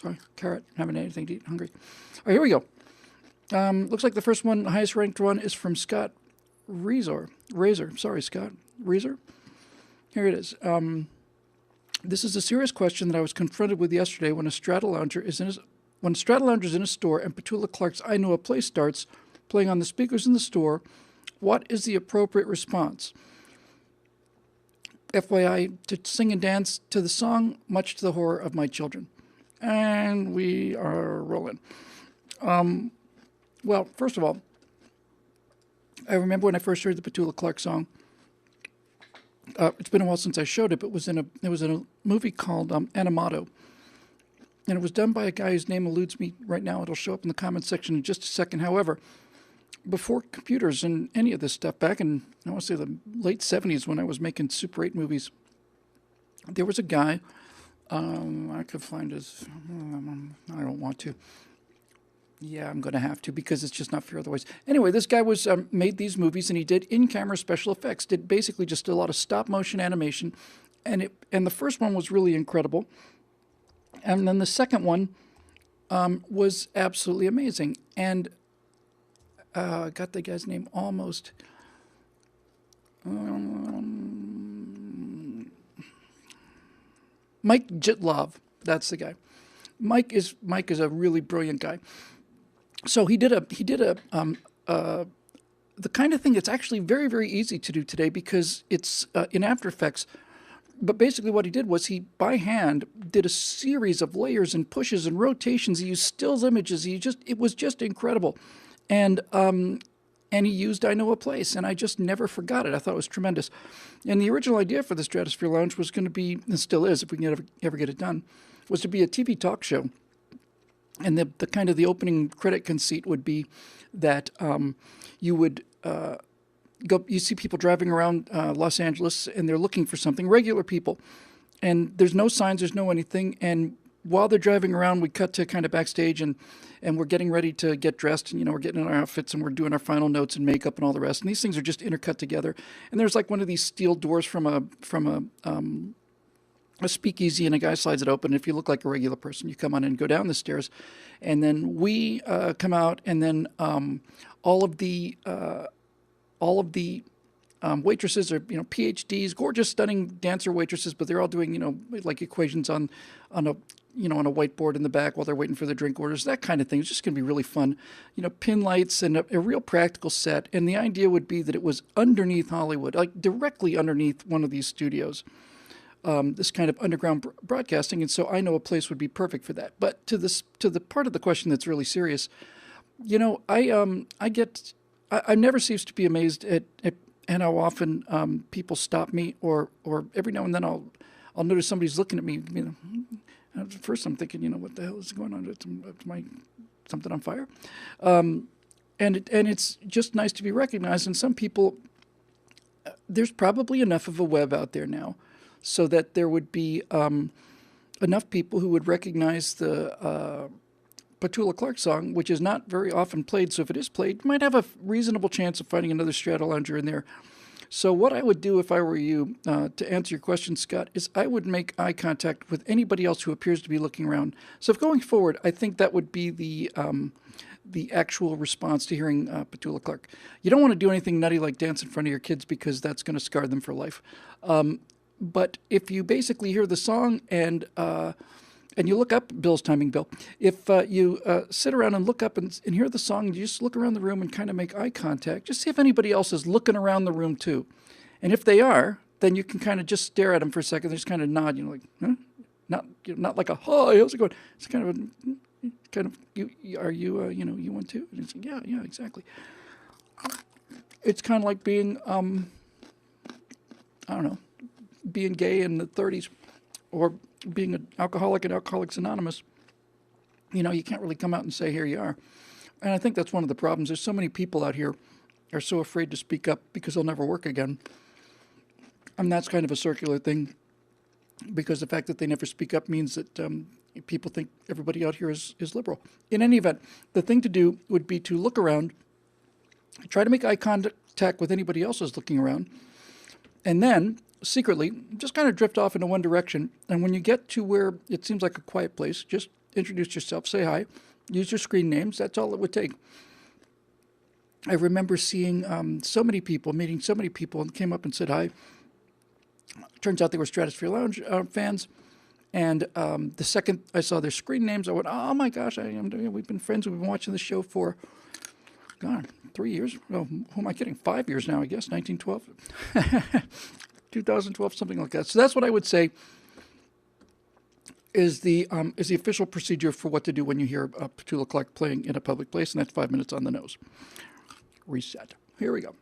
Sorry, carrot. Haven't had anything to eat. Hungry. All right, here we go. Looks like the first one, the highest ranked one, is from Scott Razor. Sorry, Scott. Razor. Here it is. This is a serious question that I was confronted with yesterday when a Stratolounger is in a store and Petula Clark's I Know a Place starts playing on the speakers in the store. What is the appropriate response? FYI, to sing and dance to the song, much to the horror of my children. And we are rolling. Well, first of all, I remember when I first heard the Petula Clark song. It's been a while since I showed it, but it was in a movie called Animato. And it was done by a guy whose name eludes me right now. It'll show up in the comments section in just a second. However, before computers and any of this stuff, back in, I want to say the late 70s when I was making Super 8 movies, there was a guy, I could find his, I don't want to. Yeah, I'm going to have to because it's just not fair otherwise. Anyway, this guy was made these movies and he did in-camera special effects, did basically just a lot of stop-motion animation, and the first one was really incredible. And then the second one was absolutely amazing. And I got the guy's name almost. Mike Jitlov, that's the guy. Mike is a really brilliant guy. So he did the kind of thing that's actually very, very easy to do today because it's in After Effects. But basically what he did was he, by hand, did a series of layers and pushes and rotations. He used stills images. It was just incredible. And he used I Know a Place, and I just never forgot it. I thought it was tremendous. And the original idea for the Stratosphere Lounge was going to be, and still is, if we can ever get it done, was to be a TV talk show. And the kind of the opening credit conceit would be that you would you see people driving around Los Angeles and they're looking for something, regular people. And there's no signs, there's no anything. And while they're driving around, we cut to kind of backstage and we're getting ready to get dressed. And, we're getting in our outfits and we're doing our final notes and makeup and all the rest. And these things are just intercut together. And there's like one of these steel doors from a speakeasy, and a guy slides it open. If you look like a regular person, you come on and go down the stairs, and then we come out, and then all of the waitresses are PhDs, gorgeous, stunning dancer waitresses, but they're all doing like equations on a whiteboard in the back while they're waiting for their drink orders, that kind of thing. It's just going to be really fun, pin lights and a real practical set. And the idea would be that it was underneath Hollywood, like directly underneath one of these studios. This kind of underground broadcasting, and so I Know a Place would be perfect for that. But to the part of the question that's really serious, I never cease to be amazed at how often people stop me, or every now and then I'll notice somebody's looking at me. At first I'm thinking, what the hell is going on? It's something on fire, and it's just nice to be recognized. And some people, there's probably enough of a web out there now, so that there would be enough people who would recognize the Petula Clark song, which is not very often played. So if it is played, you might have a reasonable chance of finding another Stratolounger in there. So what I would do if I were you, to answer your question, Scott, is I would make eye contact with anybody else who appears to be looking around. So if going forward, I think that would be the actual response to hearing Petula Clark. You don't want to do anything nutty like dance in front of your kids because that's going to scar them for life. But if you basically hear the song and you look up, Bill's timing, Bill, if you sit around and look up and hear the song, you just look around the room and kind of make eye contact, just see if anybody else is looking around the room too. And if they are, then you can kind of just stare at them for a second, just kind of nod, like, huh? Not like a, hi, how's it going? It's kind of, are you, you one too? And it's like, yeah, exactly. It's kind of like being, I don't know, being gay in the 30s, or being an alcoholic at Alcoholics Anonymous. You can't really come out and say, here you are. And I think that's one of the problems. There's so many people out here are so afraid to speak up because they'll never work again. And that's kind of a circular thing, because the fact that they never speak up means that people think everybody out here is liberal. In any event, the thing to do would be to look around, try to make eye contact with anybody else who's looking around, and then secretly just kind of drift off into one direction. And when you get to where it seems like a quiet place, just introduce yourself, say hi, use your screen names. That's all it would take. I remember seeing so many people, meeting so many people, and came up and said hi. Turns out they were Stratosphere Lounge fans. And the second I saw their screen names, I went, oh my gosh, we've been friends. We've been watching the show for, God, 3 years. Oh, who am I kidding? 5 years now, I guess, 1912. 2012, something like that. So that's what I would say is the official procedure for what to do when you hear a Petula clock playing in a public place, and that's 5 minutes on the nose. Reset. Here we go.